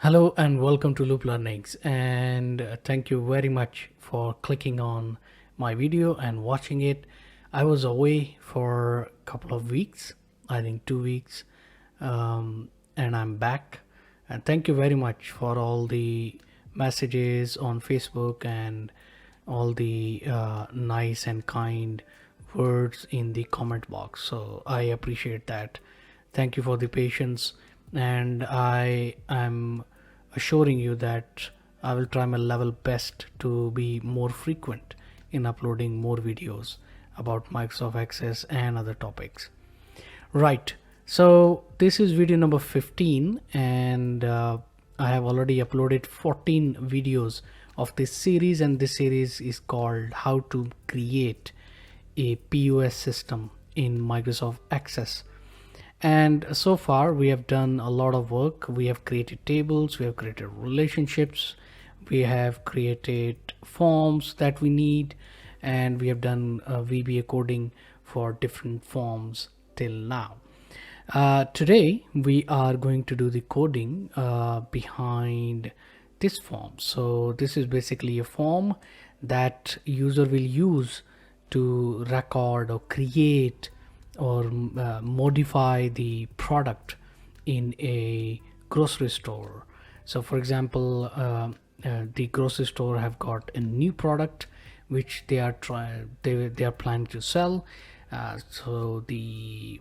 Hello and welcome to Looplearnings, and thank you very much for clicking on my video and watching it. I was away for a couple of weeks, I think 2 weeks, and I'm back. And thank you very much for all the messages on Facebook and all the nice and kind words in the comment box. So I appreciate that. Thank you for the patience, and I am assuring you that I will try my level best to be more frequent in uploading more videos about Microsoft Access and other topics. Right, so this is video number 15, and I have already uploaded 14 videos of this series, and this series is called How to Create a POS System in Microsoft Access. And so far we have done a lot of work. We have created tables, we have created relationships, we have created forms that we need, and we have done VBA coding for different forms till now. Today we are going to do the coding behind this form. So this is basically a form that user will use to record or create or modify the product in a grocery store. So for example, the grocery store have got a new product which they are planning to sell. So the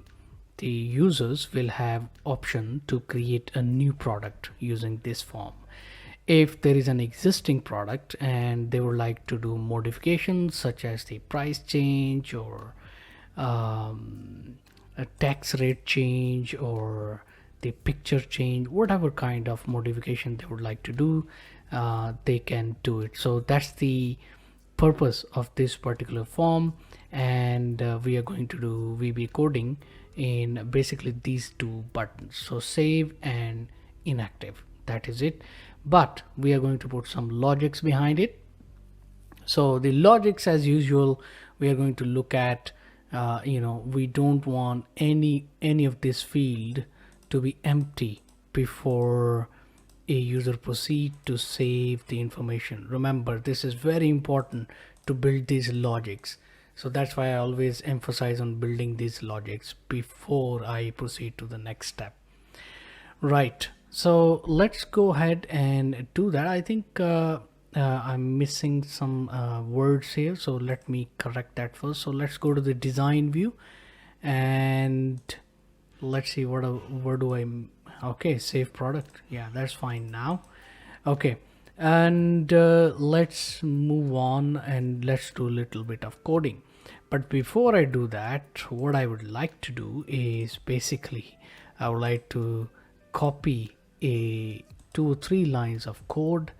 users will have option to create a new product using this form. If there is an existing product and they would like to do modifications such as the price change or a tax rate change or the picture change, whatever kind of modification they would like to do, they can do it. So that's the purpose of this particular form, and we are going to do VB coding in basically these two buttons, so save and inactive. That is it, but we are going to put some logics behind it. So the logics, as usual, we are going to look at we don't want any of this field to be empty before a user proceed to save the information. Remember, this is very important to build these logics. So that's why I always emphasize on building these logics before I proceed to the next step. Right, so let's go ahead and do that. I think I'm missing some words here, so let me correct that first. So let's go to the design view and let's see where do I okay, save product. Yeah, that's fine now. Okay, and let's move on and let's do a little bit of coding. But before I do that, what I would like to do is basically I would like to copy a 2 or 3 lines of code.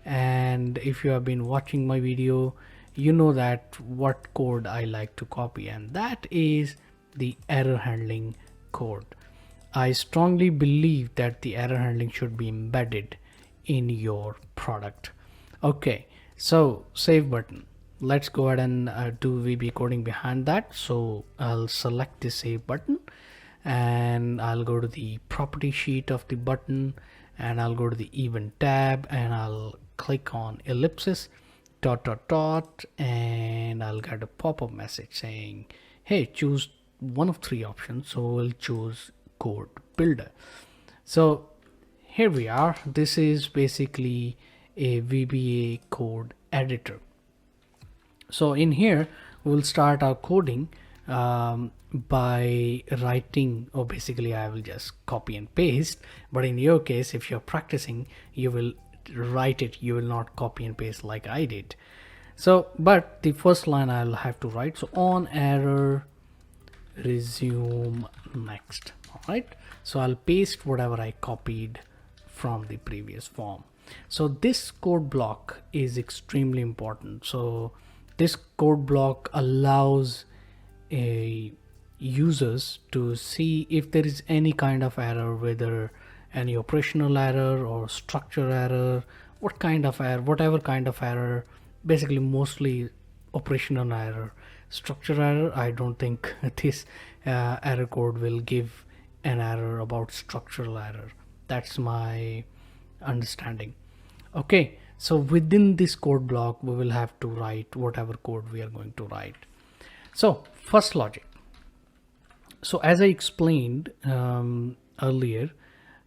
And if you have been watching my video, you know that what code I like to copy, and that is the error handling code. I strongly believe that the error handling should be embedded in your product. Okay, so save button. Let's go ahead and do VB coding behind that. So I'll select the save button and I'll go to the property sheet of the button and I'll go to the event tab and I'll click on ellipsis ... and I'll get a pop-up message saying, hey, choose one of 3 options. So we'll choose code builder. So here we are. This is basically a VBA code editor. So in here we'll start our coding by writing, or basically I will just copy and paste, but in your case, if you're practicing, you will write it, you will not copy and paste like I did. So but the first line I'll have to write, so on error resume next. All right, so I'll paste whatever I copied from the previous form. So this code block is extremely important. So this code block allows a users to see if there is any kind of error, whether any operational error or structure error, what kind of error, whatever kind of error, basically mostly operational error. Structure error, I don't think this error code will give an error about structural error. That's my understanding. Okay, so within this code block we will have to write whatever code we are going to write. So first logic. So as I explained earlier,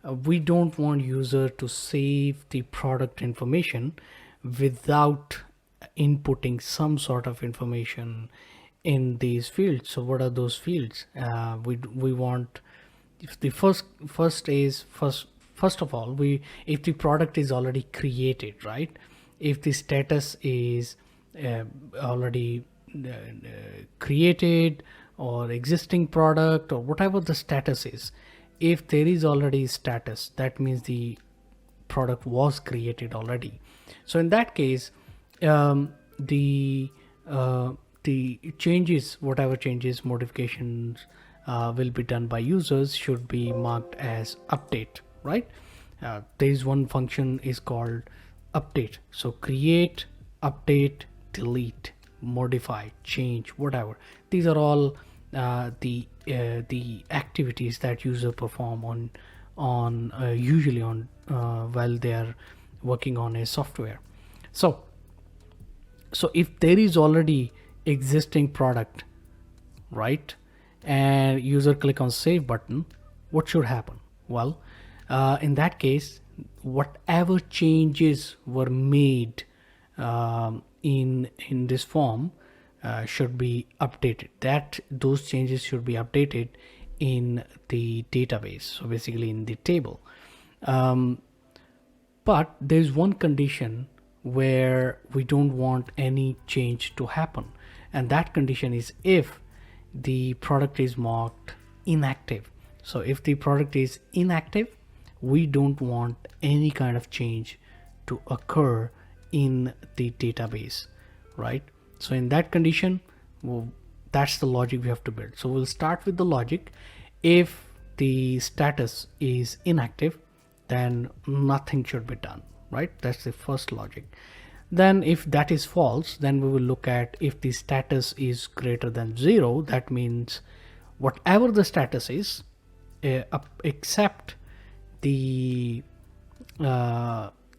we don't want user to save the product information without inputting some sort of information in these fields. So what are those fields? We want, if the first of all, we, if the product is already created, right? If the status is already created, or existing product, or whatever the status is, if there is already status, that means the product was created already. So in that case, the changes, whatever changes, modifications will be done by users should be marked as update, right? There is one function is called update. So create, update, delete, modify, change, whatever. These are all the activities that user perform on usually on while they are working on a software. So if there is already existing product, right, and user click on save button, what should happen? Well, in that case, whatever changes were made in this form should be updated. That those changes should be updated in the database, so basically in the table. But there's one condition where we don't want any change to happen, and that condition is if the product is marked inactive. So if the product is inactive, we don't want any kind of change to occur in the database, right? So in that condition, well, that's the logic we have to build. So we'll start with the logic. If the status is inactive, then nothing should be done, right? That's the first logic. Then if that is false, then we will look at if the status is greater than 0, that means whatever the status is, except the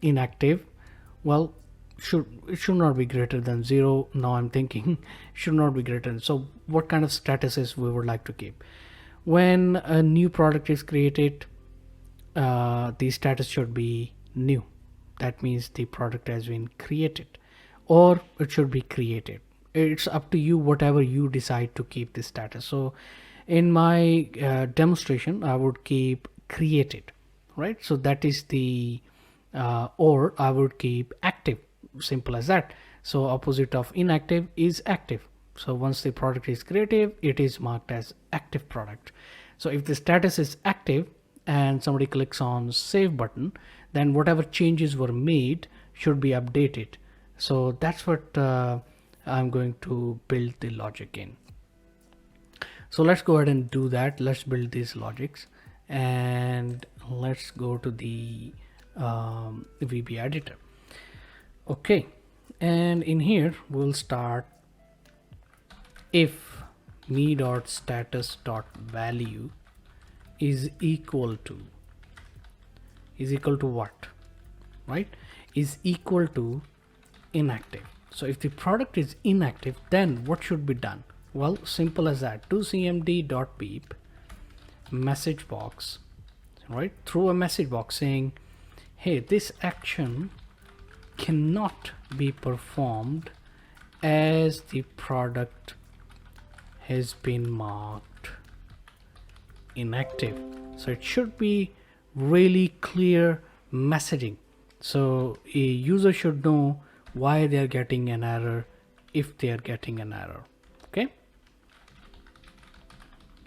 inactive, well, it should not be greater than 0. Now I'm thinking should not be greater than. So what kind of statuses we would like to keep? When a new product is created, the status should be new. That means the product has been created, or it should be created. It's up to you, whatever you decide to keep the status. So in my demonstration, I would keep created, right? So that is the or I would keep active. Simple as that. So opposite of inactive is active. So once the product is creative, it is marked as active product. So if the status is active and somebody clicks on save button, then whatever changes were made should be updated. So that's what I'm going to build the logic in. So let's go ahead and do that. Let's build these logics, and let's go to the VBA editor. Okay, and in here we'll start if me.status.value is equal to what, right? Is equal to inactive. So if the product is inactive, then what should be done? Well, simple as that. Do cmd.beep message box, right? Through a message box saying, hey, this action cannot be performed as the product has been marked inactive. So it should be really clear messaging, so a user should know why they are getting an error if they are getting an error. Okay,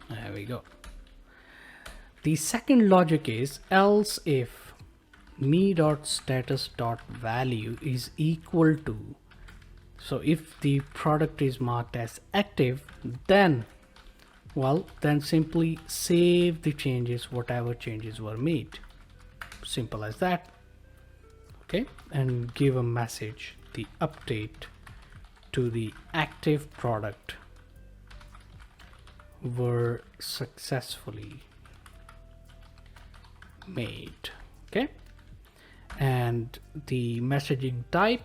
there we go. The second logic is else if me.status.value is equal to, so if the product is marked as active, then, well, then simply save the changes, whatever changes were made. Simple as that. Okay, and give a message, the update to the active product were successfully made. Okay, and the messaging type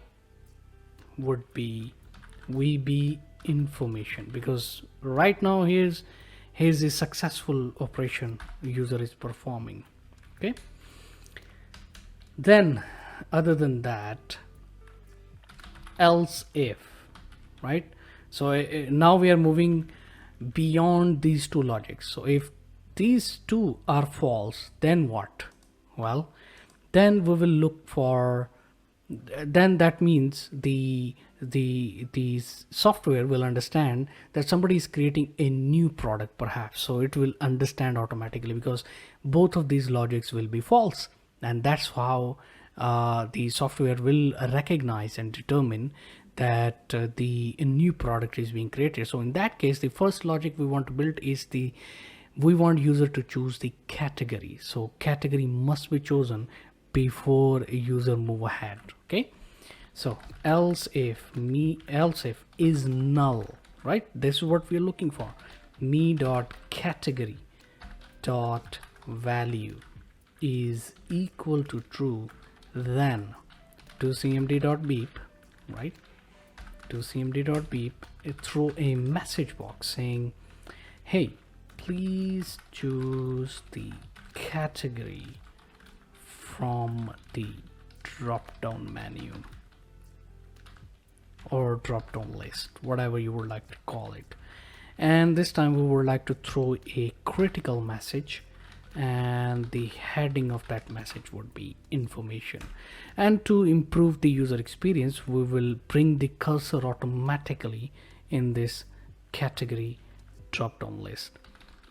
would be VB information, because right now here's a successful operation user is performing. Okay, then other than that, else if, right? So now we are moving beyond these two logics. So if these two are false, then what? Well, then we will look for, then that means the software will understand that somebody is creating a new product perhaps, so it will understand automatically because both of these logics will be false, and that's how the software will recognize and determine that the new product is being created. So in that case, the first logic we want to build is we want user to choose the category. So category must be chosen before a user move ahead. Okay, so else if is null, right? This is what we're looking for. Me dot category dot value is equal to true, then to cmd dot beep, right? To cmd dot beep, it throw a message box saying, hey, please choose the category from the drop down menu or drop down list, whatever you would like to call it. And this time we would like to throw a critical message, and the heading of that message would be information. And to improve the user experience, we will bring the cursor automatically in this category drop down list.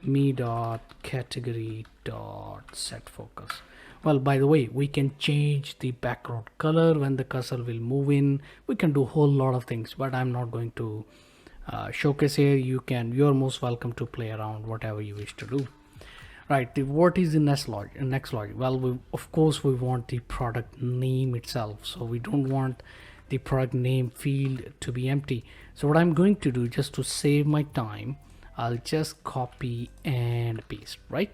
Me dot category dot set focus. Well, by the way, we can change the background color when the cursor will move in. We can do a whole lot of things, but I'm not going to showcase here. You're most welcome to play around whatever you wish to do. Right, what is the next logic? Well, of course we want the product name itself, so we don't want the product name field to be empty. So what I'm going to do, just to save my time, I'll just copy and paste, right?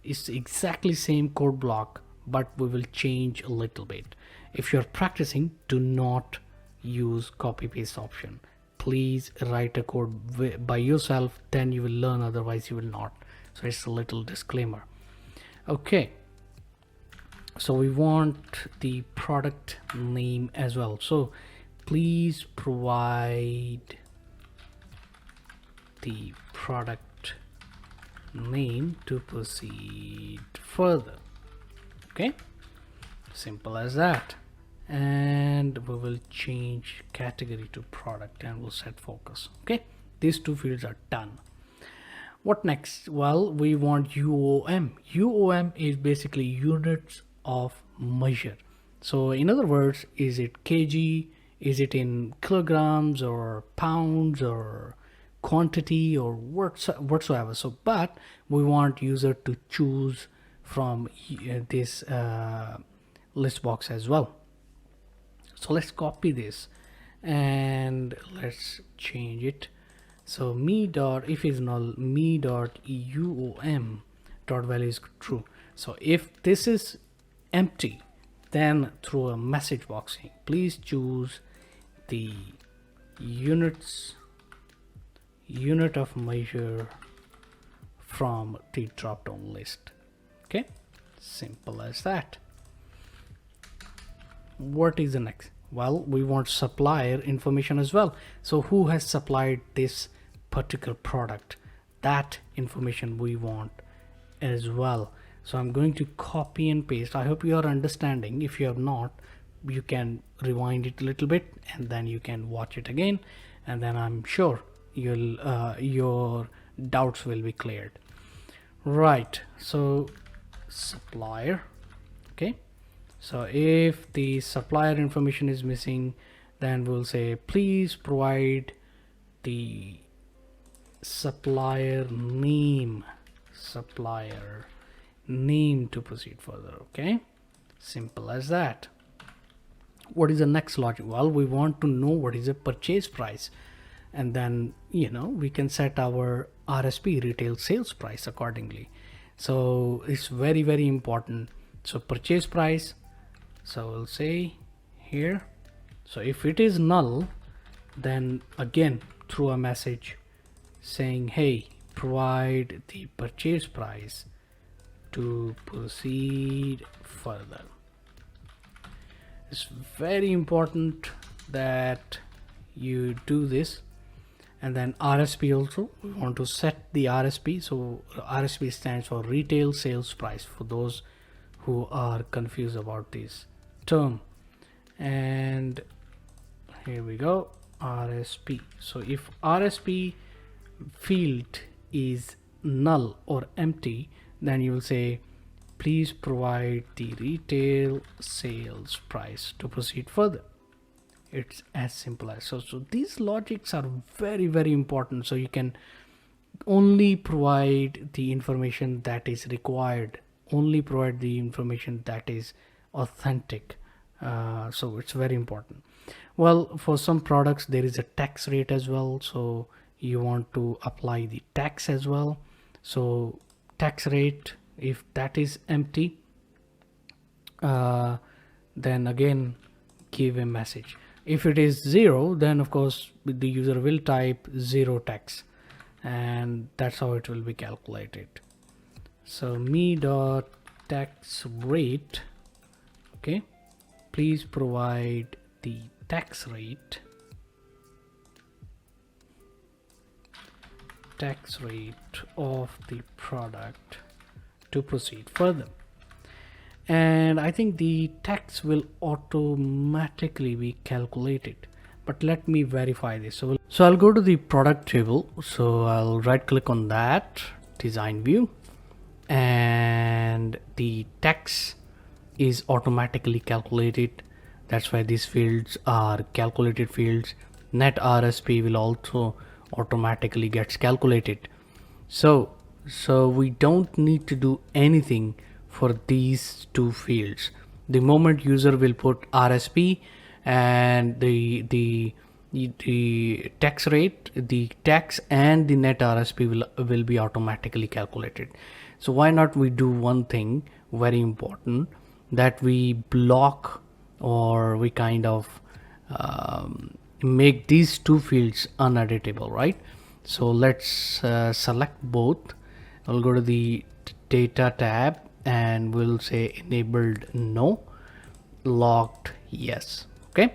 It's exactly same code block, but we will change a little bit. If you're practicing, do not use copy paste option. Please write a code by yourself, then you will learn, otherwise you will not. So it's a little disclaimer. Okay, so we want the product name as well. So please provide the product name to proceed further. Okay, simple as that. And we will change category to product and we'll set focus. Okay, these two fields are done. What next? Well, we want UOM. UOM is basically units of measure. So in other words, is it kg, is it in kilograms or pounds or quantity or whatsoever. So but we want user to choose from this list box as well. So let's copy this and let's change it. So me dot, if is null, me dot uom dot value is true. So if this is empty, then throw a message box saying, please choose the unit of measure from the drop down list. Okay, simple as that. What is the next? Well, we want supplier information as well. So who has supplied this particular product? That information we want as well. So I'm going to copy and paste. I hope you are understanding. If you have not, you can rewind it a little bit and then you can watch it again, and then I'm sure your doubts will be cleared. Right, so supplier. Okay, so if the supplier information is missing, then we'll say please provide the supplier name to proceed further. Okay, simple as that. What is the next logic? Well, we want to know what is the purchase price, and then we can set our RSP, retail sales price, accordingly. So it's very, very important. So purchase price So we'll say here, so if it is null, then again through a message saying, hey, provide the purchase price to proceed further. It's very important that you do this. And then RSP also, we want to set the RSP. So RSP stands for retail sales price, for those who are confused about this term. And here we go, RSP. So if RSP field is null or empty, then you will say, please provide the retail sales price to proceed further. It's as simple as so. These logics are very important. So you can only provide the information that is required, only provide the information that is authentic. So it's very important. Well, for some products there is a tax rate as well, so you want to apply the tax as well. So tax rate, if that is empty, then again give a message. If it is 0, then of course the user will type 0 tax, and that's how it will be calculated. So me dot tax rate, okay, please provide the tax rate of the product to proceed further. And I think the tax will automatically be calculated, but let me verify this. So I'll go to the product table, so I'll right click on that, design view, and the tax is automatically calculated. That's why these fields are calculated fields. Net RSP will also automatically gets calculated. So we don't need to do anything for these two fields. The moment user will put RSP and the tax rate, the tax and the net RSP will be automatically calculated. So why not we do one thing very important, that we block, or we kind of make these two fields uneditable, right? So let's select both. I'll go to the data tab and we'll say enabled no, locked yes. Okay,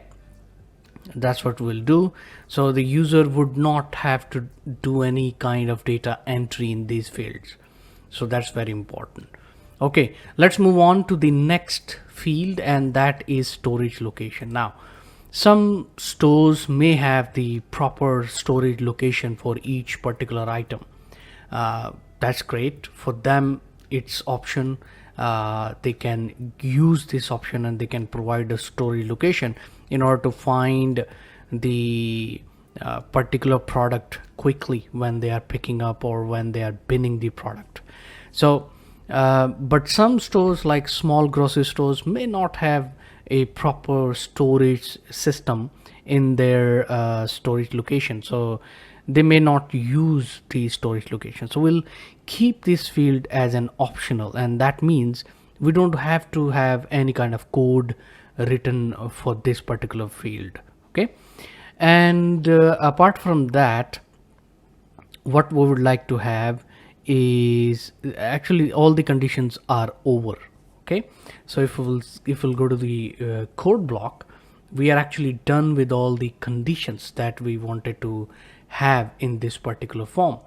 that's what we'll do. So the user would not have to do any kind of data entry in these fields. So that's very important. Okay, let's move on to the next field, and that is storage location. Now some stores may have the proper storage location for each particular item. That's great for them, it's option. They can use this option and they can provide a storage location in order to find the particular product quickly when they are picking up or when they are binning the product. So but some stores, like small grocery stores, may not have a proper storage system in their storage location, so they may not use the storage location. So we'll keep this field as an optional, and that means we don't have to have any kind of code written for this particular field. Okay, and apart from that, what we would like to have is actually all the conditions are over. Okay, so if we'll go to the code block, we are actually done with all the conditions that we wanted to have in this particular form.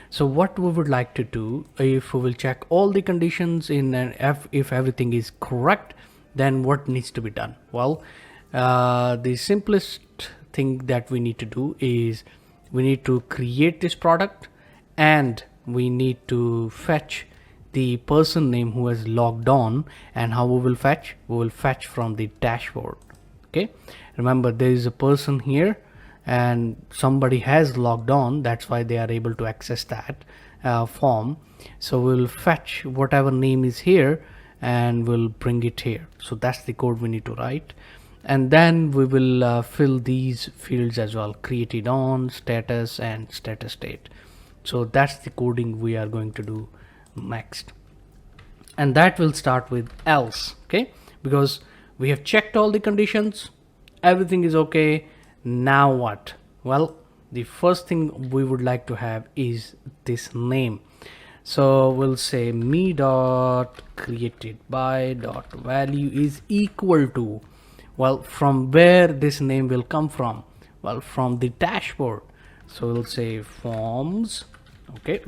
So what we would like to do, if we will check all the conditions in, and if everything is correct, then what needs to be done? Well, the simplest thing that we need to do is we need to create this product, and we need to fetch the person name who has logged on. And how we will fetch? We will fetch from the dashboard. Okay, remember there is a person here and somebody has logged on, that's why they are able to access that form. So we'll fetch whatever name is here and we'll bring it here. So that's the code we need to write, and then we will fill these fields as well: created on, status, and status date. So that's the coding we are going to do next, and that will start with else. Okay, because we have checked all the conditions, everything is okay. Now what? Well, the first thing we would like to have is this name. So we'll say me dot created by dot value is equal to, well, from where this name will come from? Well, from the dashboard. So we'll say forms, okay,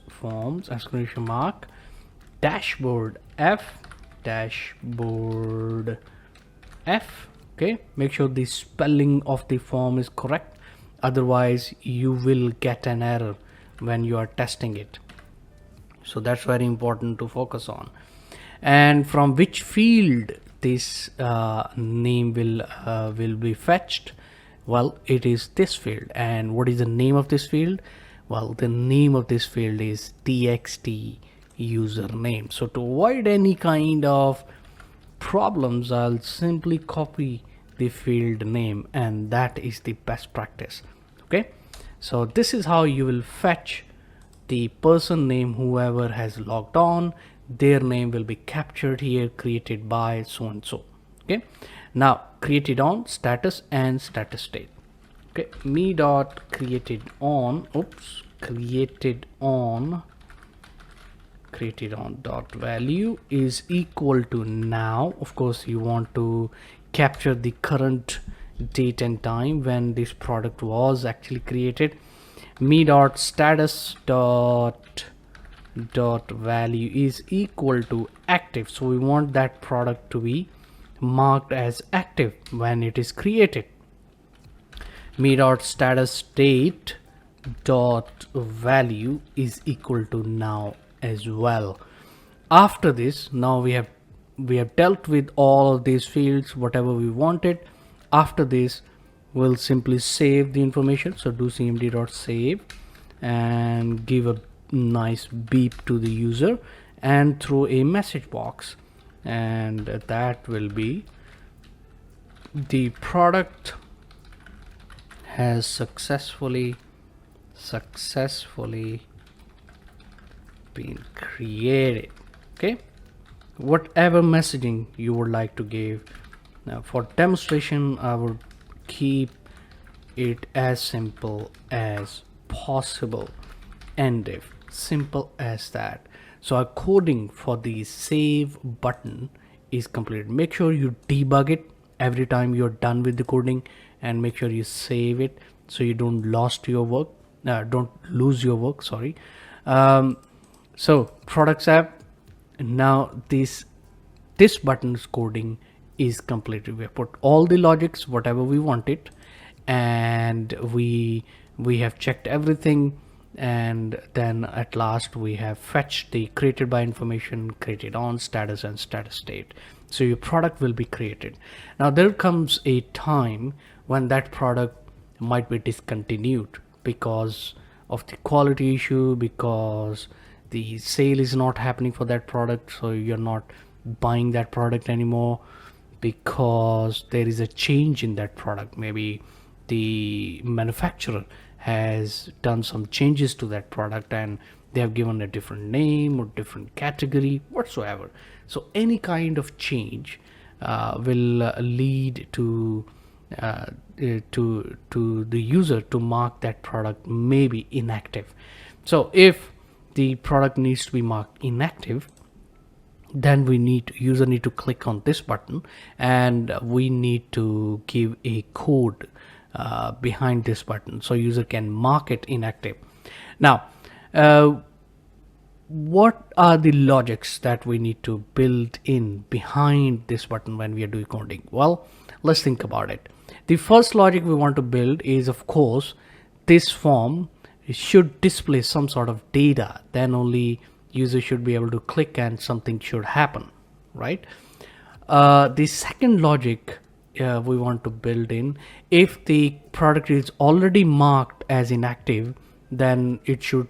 forms exclamation mark dashboard f, dashboard f. Okay, make sure the spelling of the form is correct, otherwise you will get an error when you are testing it. So that's very important to focus on. And from which field this name will be fetched? Well, it is this field. And what is the name of this field? Well, the name of this field is txt username. So to avoid any kind of problems, I'll simply copy the field name, and that is the best practice. Okay, so this is how you will fetch the person name. Whoever has logged on, their name will be captured here, created by so and so. Okay, now created on status and status state. Okay, me dot created on, oops, created on dot value is equal to now. Of course, you want to capture the current date and time when this product was actually created. Me dot status dot value is equal to active. So we want that product to be marked as active when it is created. Me dot status date dot value is equal to now as well. After this, now we have dealt with all of these fields, whatever we wanted. After this, we'll simply save the information. So do cmd dot save and give a nice beep to the user and throw a message box, and that will be the product has successfully been created. Okay, whatever messaging you would like to give. Now for demonstration, I would keep it as simple as possible, and if simple as that. So our coding for the save button is completed. Make sure you debug it every time you're done with the coding, and make sure you save it so you don't lose your work, sorry. So products app, now this button's coding is completed. We have put all the logics whatever we wanted, and we have checked everything, and then at last we have fetched the created by information, created on status and status state. So your product will be created. Now there comes a time when that product might be discontinued because of the quality issue, because the sale is not happening for that product, so you're not buying that product anymore, because there is a change in that product. Maybe the manufacturer has done some changes to that product and they have given a different name or different category whatsoever. So any kind of change will lead to the user to mark that product maybe inactive. So if the product needs to be marked inactive, then user need to click on this button, and we need to give a code behind this button so user can mark it inactive. Now what are the logics that we need to build in behind this button when we are doing coding? Well, let's think about it. The first logic we want to build is, of course, this form should display some sort of data. Then only user should be able to click and something should happen, right? The second logic we want to build in, if the product is already marked as inactive, then it should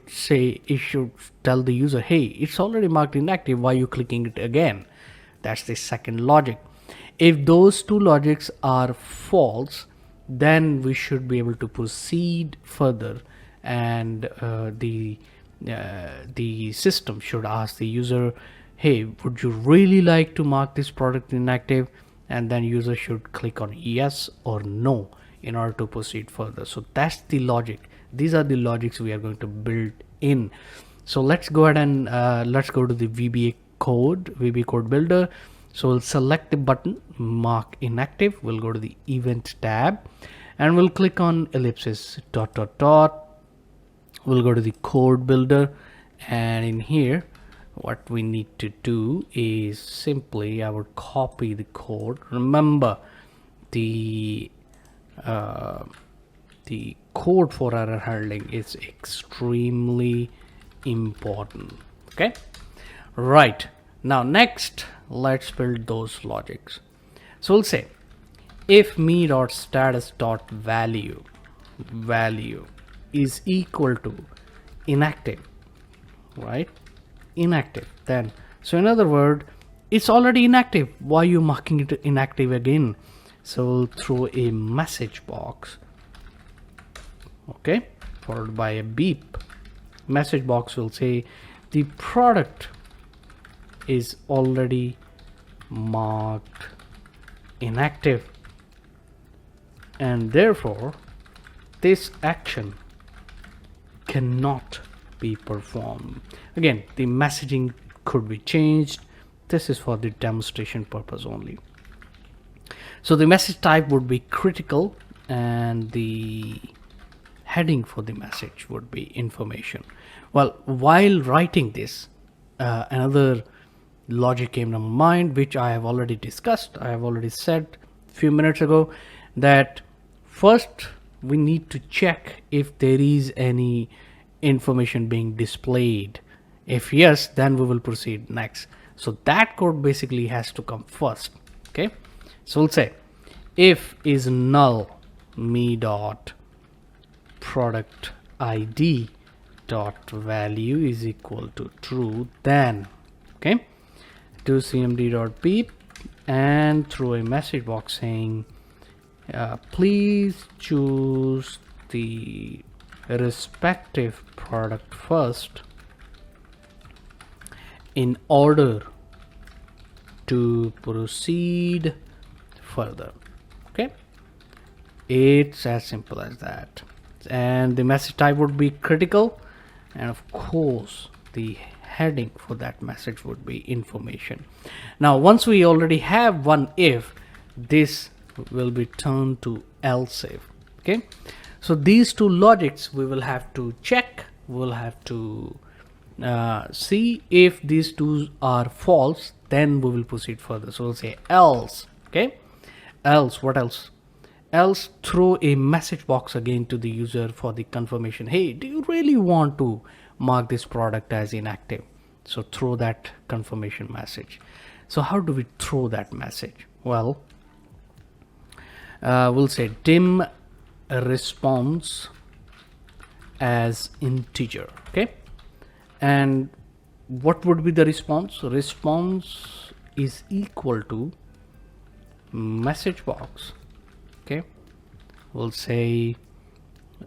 tell the user, hey, it's already marked inactive, why are you clicking it again? That's the second logic. If those two logics are false, then we should be able to proceed further, and the system should ask the user, hey, would you really like to mark this product inactive? and then user should click on yes or no in order to proceed further. So that's the logic. These are the logics we are going to build in. So let's go ahead and let's go to the VBA code builder. So we'll select the button mark inactive, we'll go to the event tab and we'll click on ellipsis dot dot dot. We'll go to the code builder, and in here what we need to do is simply I would copy the code. Remember the code for error handling is extremely important. Okay, right, now next let's build those logics. So we'll say if me.status.value is equal to inactive, right, inactive, then so in other word it's already inactive, why are you marking it inactive again? So we'll throw a message box, okay, followed by a beep. Message box will say the product is already marked inactive and therefore this action cannot be performed. Again, the messaging could be changed. This is for the demonstration purpose only. So the message type would be critical and the heading for the message would be information. Well, while writing this, another logic came to my mind, which I have already discussed. I have already said a few minutes ago that first we need to check if there is any information being displayed. If yes, then we will proceed next. So that code basically has to come first. Okay, so we'll say if is null me dot product id dot value is equal to true, then okay, do cmd dot beep and throw a message box saying please choose the respective product first in order to proceed further. Okay, it's as simple as that. And the message type would be critical, and of course the heading for that message would be information. Now once we already have one if, this will be turned to else if. Okay, so these two logics we will have to check. We'll have to see if these two are false, then we will proceed further. So we'll say else. Okay, else, what else? Else throw a message box again to the user for the confirmation. Hey, do you really want to mark this product as inactive? So throw that confirmation message. So how do we throw that message? Well, we'll say dim response as integer. Okay, and what would be the response? Response is equal to message box. Okay, we'll say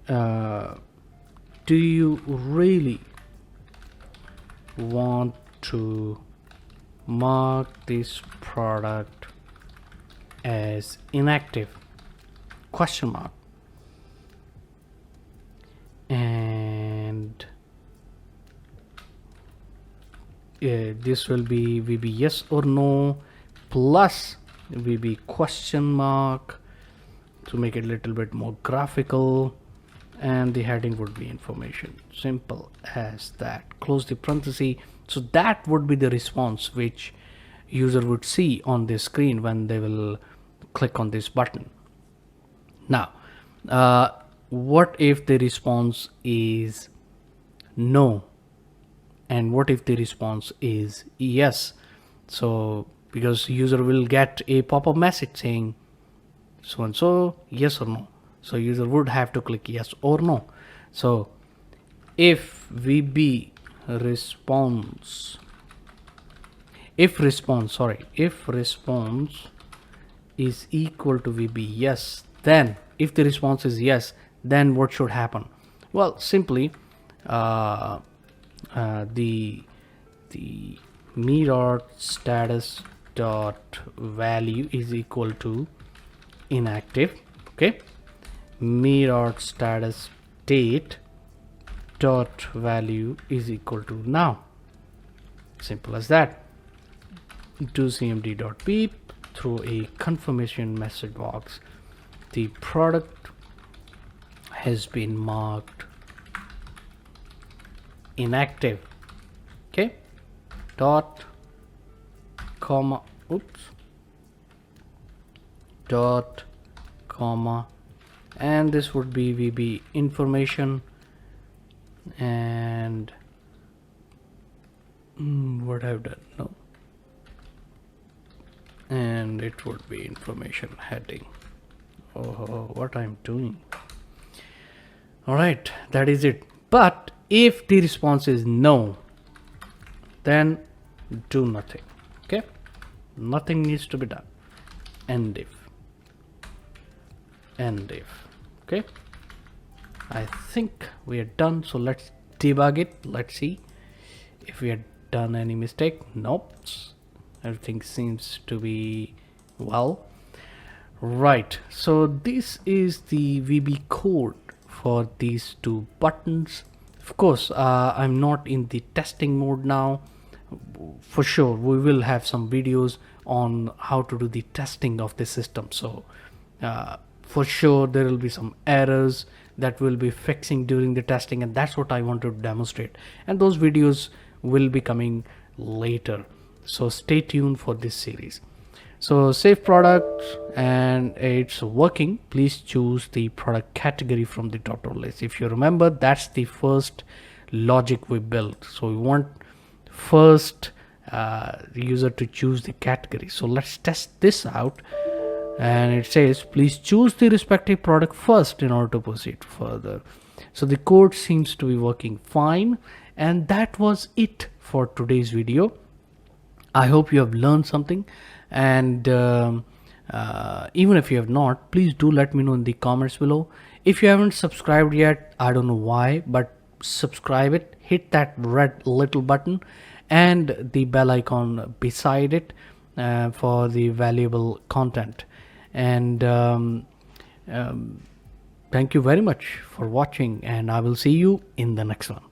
do you really want to mark this product as inactive, question mark, and this will be VB yes or no plus VB question mark to make it a little bit more graphical, and the heading would be information. Simple as that. Close the parenthesis. So that would be the response which user would see on the screen when they will click on this button. Now what if the response is no, and what if the response is yes? So because user will get a pop-up message saying so and so yes or no, so user would have to click yes or no. So if VB response, if response is equal to VB yes, then if the response is yes, then what should happen? Well, simply the me dot status dot value is equal to inactive. Okay, me dot status date dot value is equal to now. Simple as that. Do cmd dot beep through a confirmation message box. The product has been marked inactive. Okay, dot comma, oops, dot comma, and this would be VB information, and what I've done, no, and it would be information heading. Oh, what I'm doing. All right, that is it. But if the response is no, then do nothing. Okay, nothing needs to be done. End if. Okay, I think we are done, so let's debug it. Let's see if we had done any mistake. Nope, everything seems to be well. Right, so this is the VB code for these two buttons. Of course, I'm not in the testing mode now. For sure, we will have some videos on how to do the testing of the system. So for sure, there will be some errors that we'll be fixing during the testing, and that's what I want to demonstrate. And those videos will be coming later. So stay tuned for this series. So save product, and it's working. Please choose the product category from the tutorial list. If you remember, that's the first logic we built. So we want first user to choose the category. So let's test this out, and it says please choose the respective product first in order to proceed further. So the code seems to be working fine, and that was it for today's video. I hope you have learned something, and even if you have not, please do let me know in the comments below. If you haven't subscribed yet, I don't know why, but subscribe it, hit that red little button and the bell icon beside it for the valuable content. And thank you very much for watching, and I will see you in the next one.